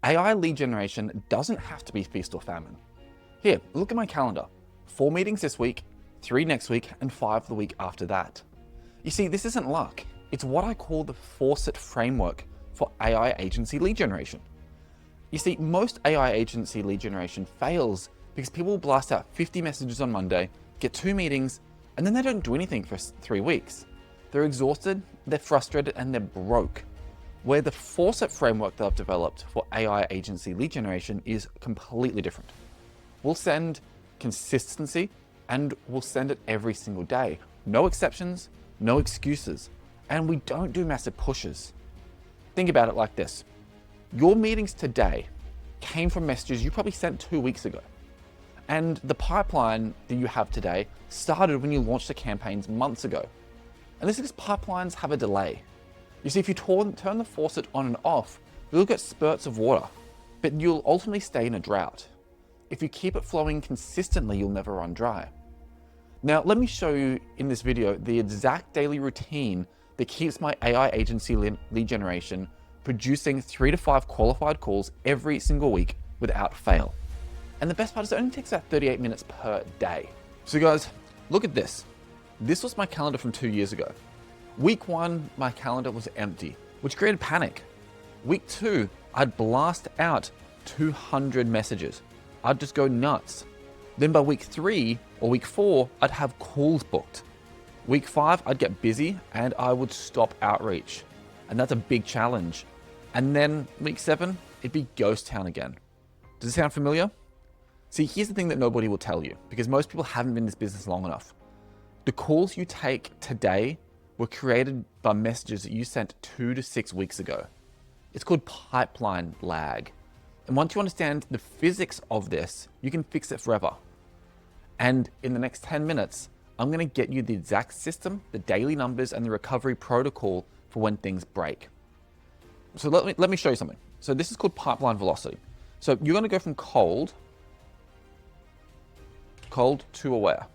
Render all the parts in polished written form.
AI lead generation doesn't have to be feast or famine. Here, look at my calendar. 4 meetings this week, 3 next week, and 5 the week after that. You see, this isn't luck. It's what I call the FORCET framework for AI agency lead generation. You see, most AI agency lead generation fails because people will blast out 50 messages on Monday, get 2 meetings, and then they don't do anything for 3 weeks. They're exhausted, they're frustrated, and they're broke. Where the FORCET framework that I've developed for AI agency lead generation is completely different. We'll send consistency, and we'll send it every single day. No exceptions, no excuses, and we don't do massive pushes. Think about it like this. Your meetings today came from messages you probably sent 2 weeks ago. And the pipeline that you have today started when you launched the campaigns months ago. And this is because pipelines have a delay. You see, if you turn the faucet on and off, you'll get spurts of water, but you'll ultimately stay in a drought. If you keep it flowing consistently, you'll never run dry. Now, let me show you in this video the exact daily routine that keeps my AI agency lead generation producing 3 to 5 qualified calls every single week without fail. And the best part is it only takes about 38 minutes per day. So guys, look at this. This was my calendar from 2 years ago. Week 1, my calendar was empty, which created panic. Week 2, I'd blast out 200 messages. I'd just go nuts. Then by week 3 or week 4, I'd have calls booked. Week 5, I'd get busy and I would stop outreach. And that's a big challenge. And then week 7, it'd be ghost town again. Does it sound familiar? See, here's the thing that nobody will tell you, because most people haven't been in this business long enough. The calls you take today were created by messages that you sent 2 to 6 weeks ago. It's called pipeline lag. And once you understand the physics of this, you can fix it forever. And in the next 10 minutes, I'm gonna get you the exact system, the daily numbers, and the recovery protocol for when things break. So let me show you something. So this is called pipeline velocity. So you're gonna go from cold to aware.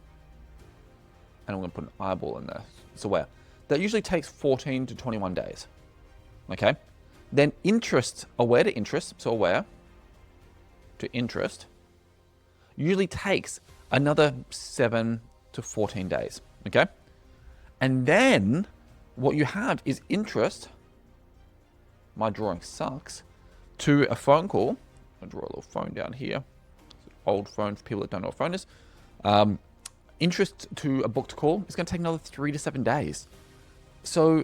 And I'm gonna put an eyeball in there, it's aware. That usually takes 14 to 21 days, okay? Then interest, aware to interest, so aware to interest, usually takes another 7 to 14 days, okay? And then what you have is interest, my drawing sucks, to a phone call. I'll draw a little phone down here. Old phone for people that don't know what a phone is. Interest to a booked call is going to take another 3 to 7 days. So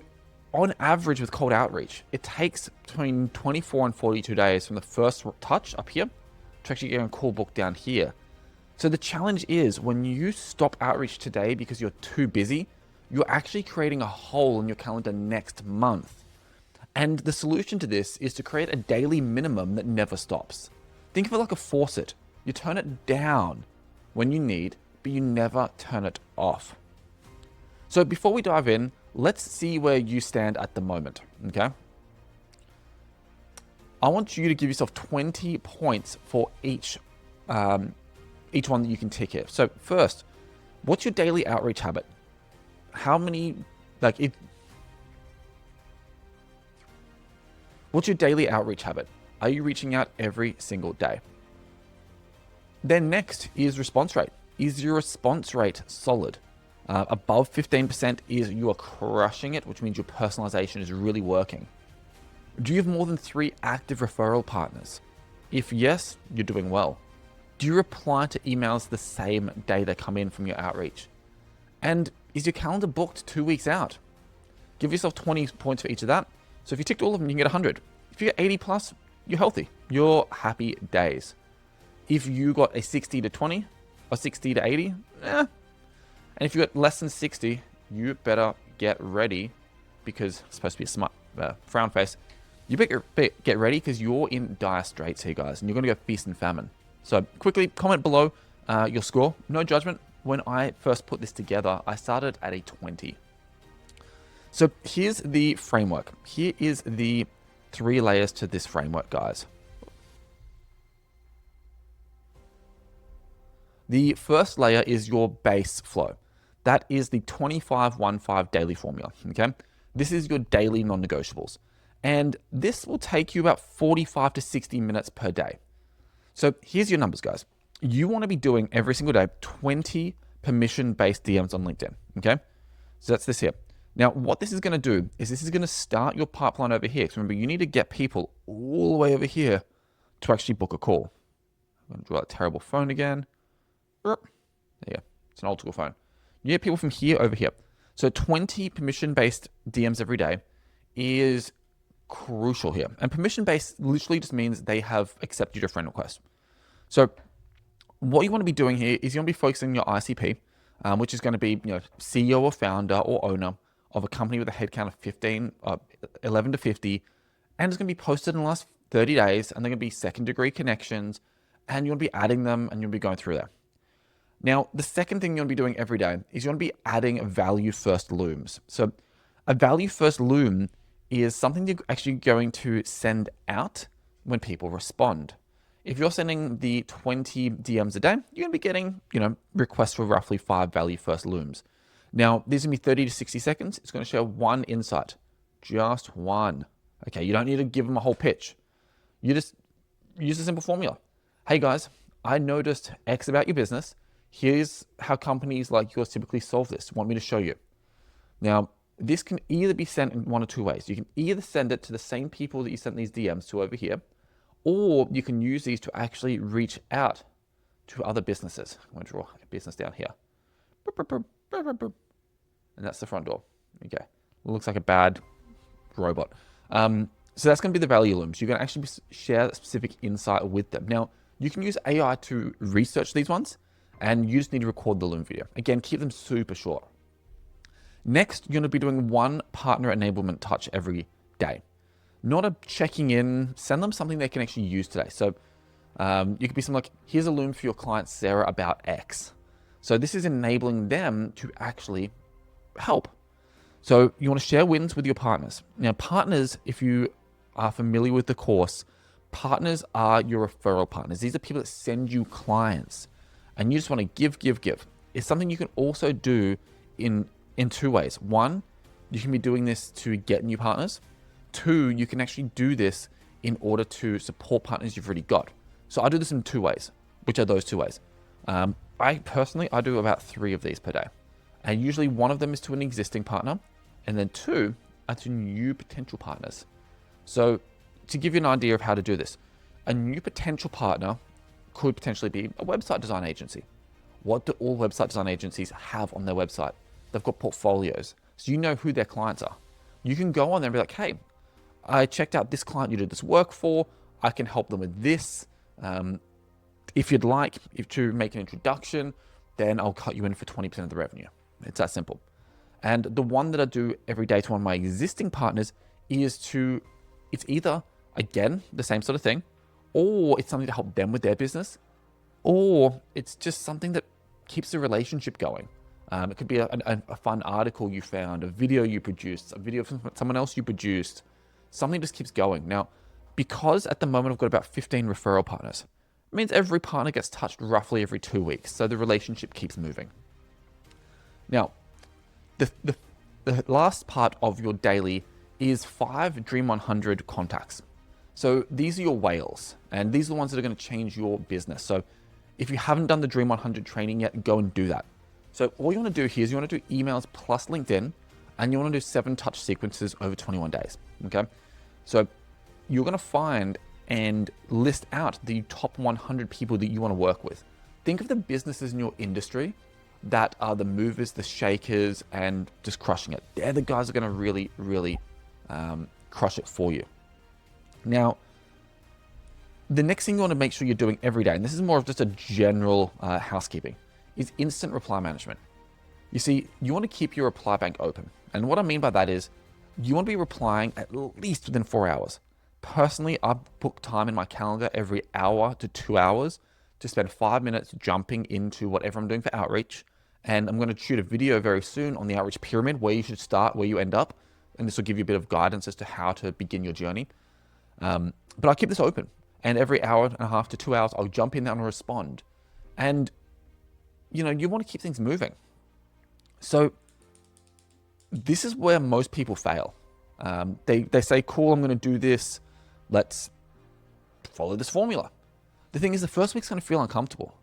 on average with cold outreach, it takes between 24 and 42 days from the first touch up here to actually get a call booked down here. So the challenge is when you stop outreach today because you're too busy, you're actually creating a hole in your calendar next month. And the solution to this is to create a daily minimum that never stops. Think of it like a faucet. You turn it down when you need, but you never turn it off. So before we dive in, let's see where you stand at the moment, okay? I want you to give yourself 20 points for each one that you can tick here. So first, what's your daily outreach habit? What's your daily outreach habit? Are you reaching out every single day? Then next is response rate. Is your response rate solid? Above 15% is you are crushing it, which means your personalization is really working. Do you have more than 3 active referral partners? If yes, you're doing well. Do you reply to emails the same day they come in from your outreach? And is your calendar booked 2 weeks out? Give yourself 20 points for each of that. So if you ticked all of them, you can get 100. If you get 80 plus, you're healthy. You're happy days. If you got a 60 to 20 or 60 to 80, And if you got less than 60, you better get ready, because it's supposed to be a smart frown face. You better get ready because you're in dire straits here, guys, and you're going to go feast and famine. So quickly comment below your score. No judgment. When I first put this together, I started at a 20. So here's the framework. Here is the 3 layers to this framework, guys. The first layer is your base flow. That is the 25-1-5 daily formula, okay? This is your daily non-negotiables. And this will take you about 45 to 60 minutes per day. So here's your numbers, guys. You want to be doing every single day 20 permission-based DMs on LinkedIn, okay? So that's this here. Now, what this is going to do is this is going to start your pipeline over here. Because remember, you need to get people all the way over here to actually book a call. I'm going to draw that terrible phone again. There you go. It's an old school phone. You get people from here over here. So 20 permission-based DMs every day is crucial here. And permission-based literally just means they have accepted your friend request. So what you want to be doing here is you want to be focusing on your ICP, which is going to be CEO or founder or owner of a company with a headcount of 11 to 50, and it's going to be posted in the last 30 days, and they're going to be second-degree connections, and you'll be adding them, and you'll be going through there. Now, the second thing you want to be doing every day is you want to be adding value-first looms. So a value-first loom is something you're actually going to send out when people respond. If you're sending the 20 DMs a day, you're going to be getting, requests for roughly 5 value-first looms. Now, these are going to be 30 to 60 seconds. It's going to share one insight, just one. Okay, you don't need to give them a whole pitch. You just use a simple formula. Hey guys, I noticed X about your business. Here's how companies like yours typically solve this. Want me to show you? Now, this can either be sent in one or two ways. You can either send it to the same people that you sent these DMs to over here, or you can use these to actually reach out to other businesses. I'm going to draw a business down here. And that's the front door. Okay. Looks like a bad robot. So that's going to be the value looms. You're going to actually share a specific insight with them. Now, you can use AI to research these ones, and you just need to record the loom video. Again, keep them super short. Next, you're going to be doing one partner enablement touch every day. Not a checking in, send them something they can actually use today. So you could be something like, here's a loom for your client, Sarah, about X. So this is enabling them to actually help. So you want to share wins with your partners. Now, partners, if you are familiar with the course, partners are your referral partners. These are people that send you clients, and you just want to give. It's something you can also do in two ways. One, you can be doing this to get new partners. Two, you can actually do this in order to support partners you've already got. So I do this in two ways, which are those two ways. I do about 3 of these per day. And usually one of them is to an existing partner, and then 2 are to new potential partners. So to give you an idea of how to do this, a new potential partner could potentially be a website design agency. What do all website design agencies have on their website? They've got portfolios. So you know who their clients are. You can go on there and be like, hey, I checked out this client you did this work for. I can help them with this. If you'd like, to make an introduction, then I'll cut you in for 20% of the revenue. It's that simple. And the one that I do every day to one of my existing partners it's either, again, the same sort of thing, or it's something to help them with their business, or it's just something that keeps the relationship going. It could be a fun article you found, a video you produced, a video from someone else you produced. Something just keeps going. Now, because at the moment I've got about 15 referral partners, it means every partner gets touched roughly every 2 weeks. So the relationship keeps moving. Now, the last part of your daily is 5 Dream 100 contacts. So these are your whales, and these are the ones that are going to change your business. So if you haven't done the Dream 100 training yet, go and do that. So all you want to do here is you want to do emails plus LinkedIn, and you want to do 7 touch sequences over 21 days. Okay. So you're going to find and list out the top 100 people that you want to work with. Think of the businesses in your industry that are the movers, the shakers, and just crushing it. They're the guys that are going to really, really crush it for you. Now, the next thing you want to make sure you're doing every day, and this is more of just a general housekeeping, is instant reply management. You see, you want to keep your reply bank open. And what I mean by that is you want to be replying at least within 4 hours. Personally, I book time in my calendar every hour to 2 hours to spend 5 minutes jumping into whatever I'm doing for outreach. And I'm going to shoot a video very soon on the outreach pyramid, where you should start, where you end up. And this will give you a bit of guidance as to how to begin your journey. But I keep this open. And every hour and a half to 2 hours, I'll jump in there and respond. And, you want to keep things moving. So this is where most people fail. They say, cool, I'm going to do this. Let's follow this formula. The thing is, the first week's going to feel uncomfortable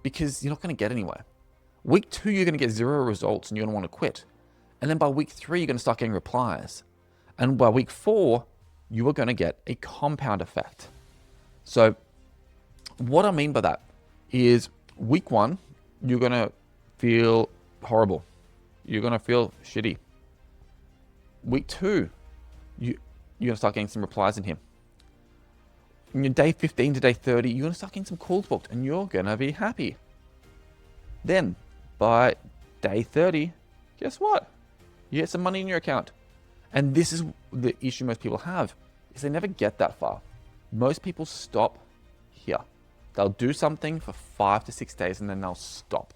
because you're not going to get anywhere. Week 2, you're going to get 0 results and you're going to want to quit. And then by week 3, you're going to start getting replies. And by week 4, you are going to get a compound effect. So what I mean by that is week 1, you're going to feel horrible. You're going to feel shitty. Week 2, you're going to start getting some replies in here. In your day 15 to day 30, you're going to start getting some calls booked and you're going to be happy. Then by day 30, guess what? You get some money in your account. And this is the issue most people have, is they never get that far. Most people stop here. They'll do something for 5 to 6 days and then they'll stop.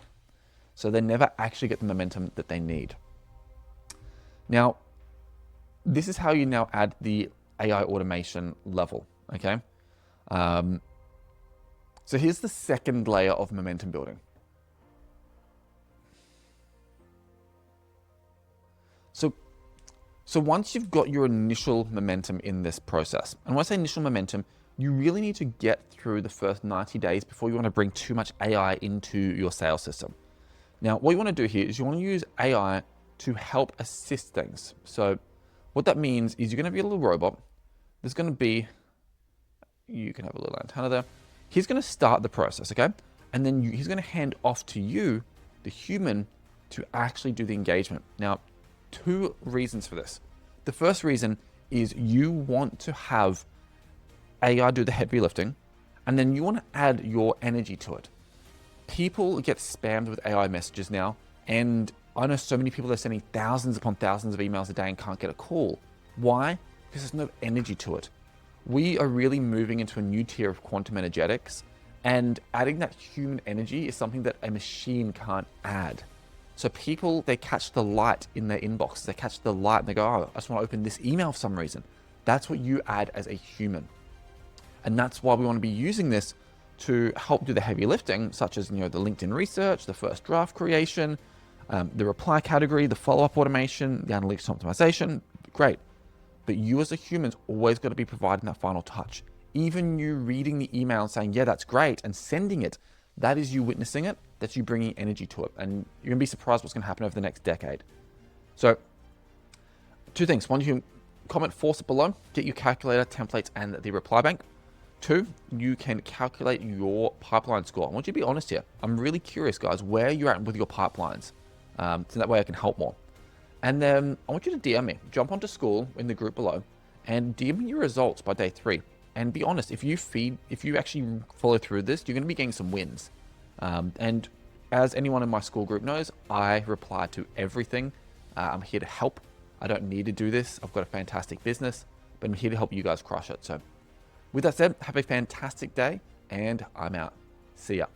So they never actually get the momentum that they need. Now, this is how you now add the AI automation level, okay? So here's the second layer of momentum building. So once you've got your initial momentum in this process, and when I say initial momentum, you really need to get through the first 90 days before you want to bring too much AI into your sales system. Now, what you want to do here is you want to use AI to help assist things. So what that means is you're going to be a little robot. There's going to be, you can have a little antenna there. He's going to start the process, okay? And then he's going to hand off to you, the human, to actually do the engagement. Now, 2 reasons for this. The first reason is you want to have AI do the heavy lifting, and then you want to add your energy to it. People get spammed with AI messages now, and I know so many people that are sending thousands upon thousands of emails a day and can't get a call. Why? Because there's no energy to it. We are really moving into a new tier of quantum energetics, and adding that human energy is something that a machine can't add. So people, they catch the light in their inbox. They catch the light and they go, oh, I just want to open this email for some reason. That's what you add as a human. And that's why we want to be using this to help do the heavy lifting, such as, the LinkedIn research, the first draft creation, the reply category, the follow-up automation, the analytics optimization. Great. But you as a human's always got to be providing that final touch. Even you reading the email and saying, yeah, that's great, and sending it, that is you witnessing it, that's you bringing energy to it. And you're gonna be surprised what's gonna happen over the next decade. So 2 things. 1, you can comment FORCET below, get your calculator, templates, and the reply bank. 2, you can calculate your pipeline score. I want you to be honest here. I'm really curious, guys, where you're at with your pipelines. So that way I can help more. And then I want you to DM me. Jump onto school in the group below and DM me your results by day 3. And be honest, if you actually follow through this, you're going to be getting some wins. And as anyone in my school group knows, I reply to everything. I'm here to help. I don't need to do this. I've got a fantastic business, but I'm here to help you guys crush it. So with that said, have a fantastic day, and I'm out. See ya.